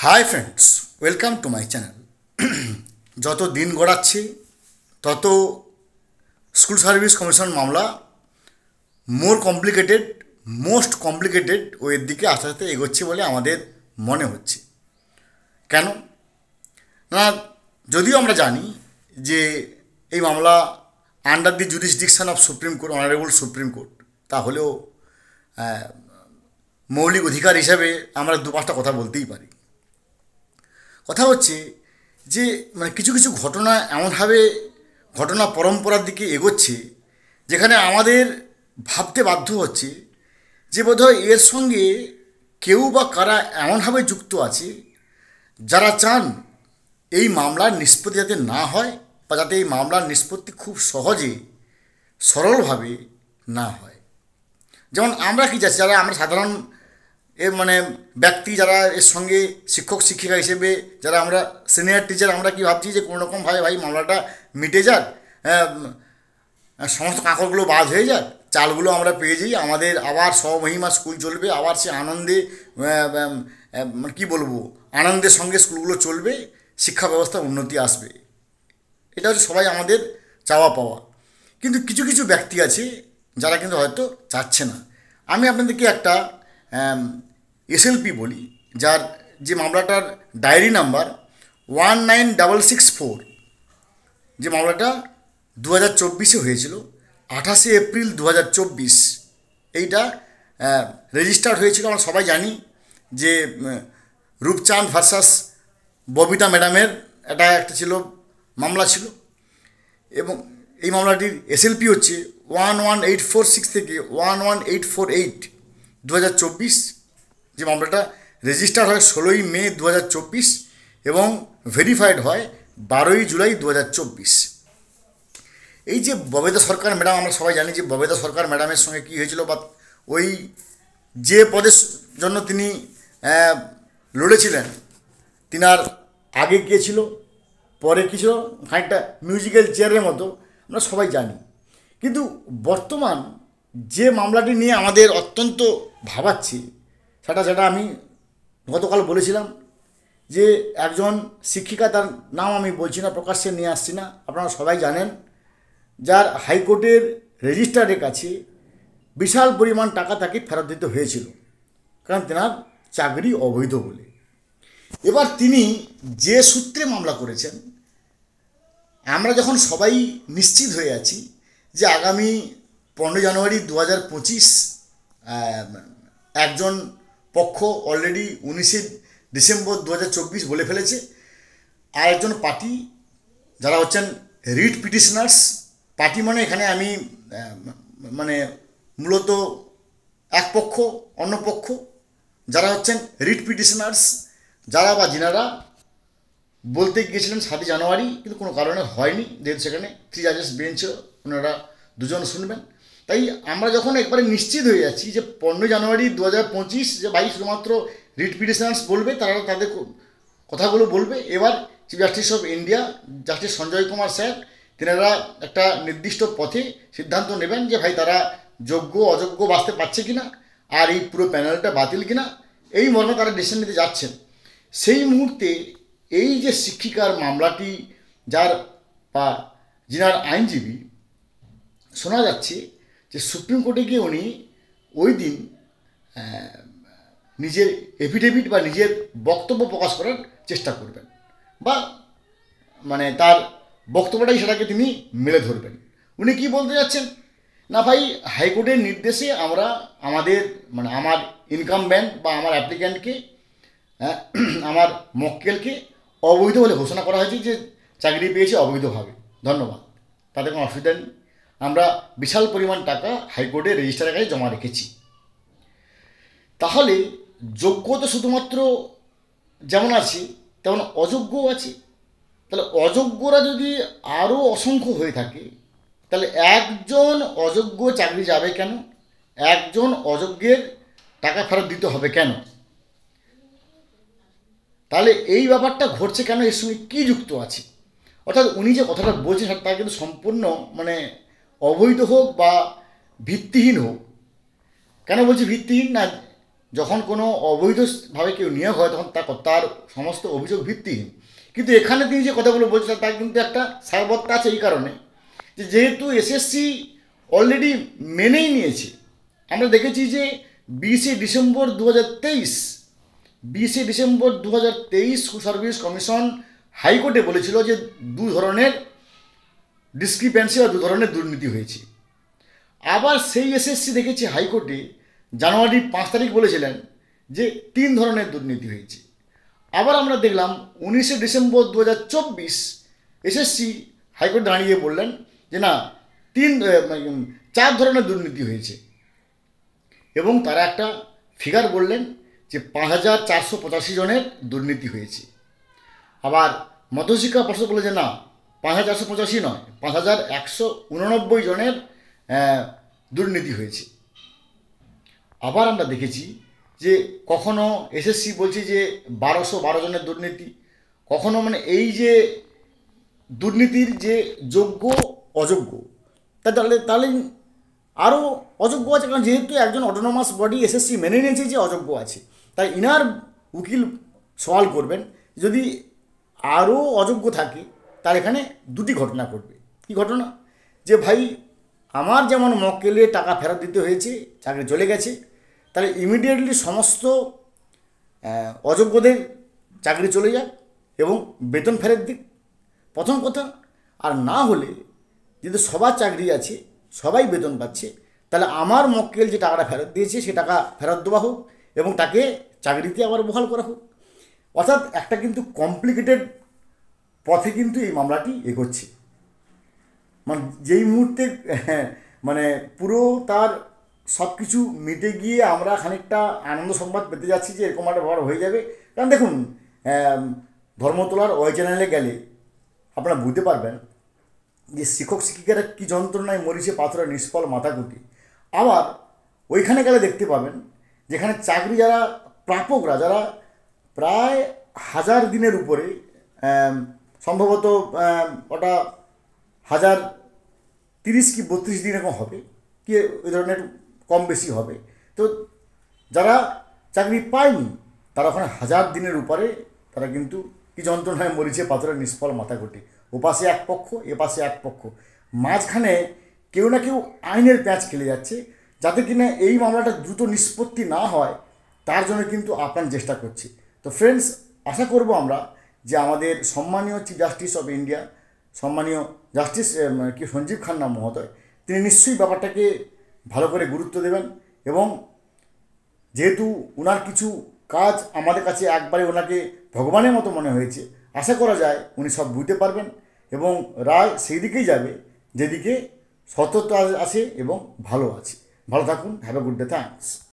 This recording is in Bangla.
Hi friends, welcome to my channel. যত দিন গড়াচ্ছে তত স্কুল সার্ভিস কমিশন মামলা মোস্ট কমপ্লিকেটেড ওয়ের দিকে আস্তে আস্তে এগোচ্ছে বলে আমাদের মনে হচ্ছে। কেন না, যদিও আমরা জানি যে এই মামলা under the jurisdiction of supreme court, honourable supreme court, তাহলেও মৌলিক অধিকার হিসাবে আমরা দু পাঁচটা কথা বলতেই পারি। কথা হচ্ছে যে কিছু কিছু ঘটনা এমনভাবে ঘটনা পরম্পরার দিকে এগোচ্ছে যেখানে আমাদের ভাবতে বাধ্য হচ্ছে যে বোধহয় এর সঙ্গে কেউ বা কারা এমনভাবে যুক্ত আছে যারা চান এই মামলার নিষ্পত্তি যাতে না হয়, বা যাতে এই মামলার নিষ্পত্তি খুব সহজে সরলভাবে না হয়। যেমন আমরা কি যাচ্ছি, যারা আমরা সাধারণ ব্যক্তি, যারা এর সঙ্গে শিক্ষক শিক্ষিকা হিসেবে যারা আমরা সিনিয়র টিচার, আমরা কি ভাবছি যে কোনো রকমভাবে ভাই মামলাটা মিটে যাক, সমস্ত কাঁকড়গুলো বাদ হয়ে যাক, চালগুলো আমরা পেয়ে যাই, আমাদের আবার স্বমহিমা স্কুল চলবে, আবার সে আনন্দে কি বলবো, আনন্দের সঙ্গে স্কুলগুলো চলবে, শিক্ষা ব্যবস্থার উন্নতি আসবে। এটা হচ্ছে সবাই আমাদের চাওয়া পাওয়া। কিন্তু কিছু কিছু ব্যক্তি আছে যারা কিন্তু হয়তো চাচ্ছে না। আমি আপনাদেরকে একটা এসএলপি বলি, যার যে মামলাটার ডায়েরি নাম্বার 19664, যে মামলাটা 2024 হয়েছিল, 28 এপ্রিল 2024 এইটা রেজিস্টার্ড হয়েছিল। আমরা সবাই জানি যে রূপচাঁদ ভার্সাস ববিতা ম্যাডামের একটা ছিল মামলা ছিল, এবং এই মামলাটির এসএলপি হচ্ছে 11846 থেকে 11848 2024। যে মামলাটা রেজিস্টার হয় 16 মে 2024 এবং ভেরিফাইড হয় 12 জুলাই 2024। এই যে ববেদা সরকার ম্যাডাম, আমরা সবাই জানি যে ববেদা সরকার ম্যাডামের সঙ্গে কী হয়েছিল, বা ওই যে পদের জন্য তিনি লড়েছিলেন, তিনার আগে কে ছিল, পরে কী ছিল, খানিকটা মিউজিক্যাল চেয়ারের মতো আমরা সবাই জানি। কিন্তু বর্তমান যে মামলাটি নিয়ে আমাদের অত্যন্ত ভাবাচ্ছি, সেটা আমি গতকাল বলেছিলাম যে একজন শিক্ষিকা, তার নাম আমি বলছি না, প্রকাশ্যে নিয়ে আসছি না, আপনারা সবাই জানেন, যার হাইকোর্টের রেজিস্ট্রারের কাছে বিশাল পরিমাণ টাকা তাকে ফেরত দিতে হয়েছিল, কারণ তেনার চাকরি অবৈধ বলে। এবার তিনি যে সূত্রে মামলা করেছেন, আমরা যখন সবাই নিশ্চিত হয়ে আছি যে আগামী 15 জানুয়ারি 2025 একজন পক্ষ অলরেডি 19 ডিসেম্বর 2024 বলে ফেলেছে, আর একজন পার্টি যারা হচ্ছেন রিট পিটিশনার্স, পার্টি মানে এখানে আমি মূলত এক পক্ষ অন্য পক্ষ, যারা হচ্ছেন রিট পিটিশনার্স, যারা বা যিনারা বলতে গিয়েছিলেন 7 জানুয়ারি, কিন্তু কোনো কারণে হয়নি, যেহেতু সেখানে 3 জাজেস বেঞ্চ, ওনারা দুজন শুনবেন। তাই আমরা যখন একবারে নিশ্চিত হয়ে যাচ্ছি যে 15 জানুয়ারি 2025 যে ভাই শুধুমাত্র রিট পিটিশনার্স বলবে, তারা তাদের কথাগুলো বলবে। এবার chief justice of India justice Sanjay Kumar sir, তেনারা একটা নির্দিষ্ট পথে সিদ্ধান্ত নেবেন যে ভাই তারা যোগ্য অযোগ্য বাঁচতে পারছে কিনা, আর এই পুরো প্যানেলটা বাতিল কিনা, এই মর্মে তারা ডিসিশন নিতে যাচ্ছেন। সেই মুহূর্তে এই যে শিক্ষিকার মামলাটি, যার বা যিনার আইনজীবী, শোনা যাচ্ছে যে সুপ্রিম কোর্টে গিয়ে উনি ওই দিন নিজের এফিডেভিট বা নিজের বক্তব্য প্রকাশ করার চেষ্টা করবেন, বা তার বক্তব্যটাই সেটাকে তিনি মেলে ধরবেন। উনি কি বলতে যাচ্ছেন না, ভাই হাইকোর্টের নির্দেশে আমরা আমার ইনকামবেন্ট বা আমার অ্যাপ্লিক্যান্টকে, আমার মক্কেলকে অবৈধ বলে ঘোষণা করা হয়েছে, যে চাকরি পেয়েছে অবৈধভাবে, ধন্যবাদ, তাতে কোনো অসুবিধা নেই, আমরা বিশাল পরিমাণ টাকা হাইকোর্টের রেজিস্ট্রারের কাছে জমা রেখেছি। তাহলে যোগ্য তো শুধুমাত্র যেমন আছে তেমন অযোগ্যও আছে। তাহলে অযোগ্যরা যদি আরও অসংখ্য হয়ে থাকে, তাহলে একজন অযোগ্য চাকরি যাবে কেন, একজন অযোগ্যের টাকা ফেরত দিতে হবে কেন? তাহলে এই ব্যাপারটা ঘটছে কেন, এর সঙ্গে কী যুক্ত আছে? অর্থাৎ উনি যে কথাটা বলছেন তা কিন্তু সম্পূর্ণ অবৈধ হোক বা ভিত্তিহীন হোক। কেন বলছি ভিত্তিহীন? না, যখন কোনো অবৈধভাবে কেউ নিয়োগ হয় তখন তার সমস্ত অভিযোগ ভিত্তিহীন। কিন্তু এখানে তিনি যে কথাগুলো বলছেন তার কিন্তু একটা সারবত্তা আছে এই কারণে যে যেহেতু এসএসসি অলরেডি মেনেই নিয়েছে। আমরা দেখেছি যে 20শে ডিসেম্বর 2023, 20শে ডিসেম্বর 2023 স্কুল সার্ভিস কমিশন হাইকোর্টে বলেছিল যে দু ধরনের ডিসক্রিপেন্সি বা দু ধরনের দুর্নীতি হয়েছে। আবার সেই এসএসসি দেখেছি হাইকোর্টে জানুয়ারি 5 তারিখ বলেছিলেন যে 3 ধরনের দুর্নীতি হয়েছে। আবার আমরা দেখলাম 19শে ডিসেম্বর 2024 এসএসসি হাইকোর্ট দাঁড়িয়ে বললেন যে না 4 ধরনের দুর্নীতি হয়েছে এবং তারা একটা ফিগার বললেন যে 5485 জনের দুর্নীতি হয়েছে। আবার মধ্যশিক্ষা পর্ষদ বলে যে না 5485 নয়, 5189 জনের দুর্নীতি হয়েছে। আবার আমরা দেখেছি যে কখনো এসএসসি বলছে যে 1212 জনের দুর্নীতি, কখনো মানে এই যে দুর্নীতির যে যোগ্য অযোগ্য তাহলে তাহলে আরও অযোগ্য আছে, কারণ যেহেতু একজন অটোনমাস বডি এসএসসি মেনে নিয়েছে যে অযোগ্য আছে, তাই ইনার উকিল সওয়াল করবেন যদি আরও অযোগ্য থাকে তার এখানে দুটি ঘটনা ঘটবে। কী ঘটনা? যে ভাই আমার যেমন মক্কেলে টাকা ফেরত দিতে হয়েছে, চাকরি চলে গেছে, তাহলে ইমিডিয়েটলি সমস্ত অযোগ্যদের চাকরি চলে যাক এবং বেতন ফেরত দিক, প্রথম কথা। আর না হলে যদি সবার চাকরি আছে, সবাই বেতন পাচ্ছে, তাহলে আমার মক্কেল যে টাকাটা ফেরত দিয়েছে সে টাকা ফেরত দেওয়া হোক এবং তাকে চাকরিতে আবার বহাল করা হোক। অর্থাৎ একটা কিন্তু কমপ্লিকেটেড পথে কিন্তু এই মামলাটি এগোচ্ছে। মানে যেই মুহূর্তে মানে পুরো তার সব কিছু মিটে গিয়ে আমরা খানিকটা আনন্দ সংবাদ পেতে যাচ্ছি যে এরকম একটা ব্যাপার হয়ে যাবে। কারণ দেখুন ধর্মতলার ওই চ্যানেলে গেলে আপনারা বুঝতে পারবেন যে শিক্ষক শিক্ষিকারা কী যন্ত্রণায় মরিছে পাথরে নিষ্ফল মাথাকুটি। আবার ওইখানে গেলে দেখতে পাবেন যেখানে চাকরি যারা প্রাপকরা, যারা প্রায় 1000 দিনের উপরে, সম্ভবত ওটা 1030 কি 32 দিন এরকম হবে, কি ওই ধরনের কম বেশি হবে। তো যারা চাকরি পায়নি তারা ওখানে 1000 দিনের উপরে তারা কিন্তু কি যন্ত্রণায় মরিছে পাথরের নিষ্ফল মাথাকুটি। ওপাশে এক পক্ষ, এপাশে এক পক্ষ, মাঝখানে কেউ না কেউ আইনের প্যাঁচ খেলে যাচ্ছে যাতে কিনা এই মামলাটা দ্রুত নিষ্পত্তি না হয়, তার জন্য কিন্তু আপ্রাণ চেষ্টা করছি। তো ফ্রেন্ডস, আশা করব আমরা যে আমাদের সম্মানীয় চিফ জাস্টিস অফ ইন্ডিয়া, সম্মানীয় জাস্টিস কি সঞ্জীব খান্না মহোদয়, তিনি নিশ্চয়ই ব্যাপারটাকে ভালো করে গুরুত্ব দেবেন এবং যেহেতু ওনার কিছু কাজ আমাদের কাছে একবারে ওনাকে ভগবানের মতো মনে হয়েছে, আশা করা যায় উনি সব বুঝতে পারবেন এবং রায় সেই দিকেই যাবে যেদিকে সততা আছে এবং ভালো আছে। ভালো থাকুন, have a good day, thanks.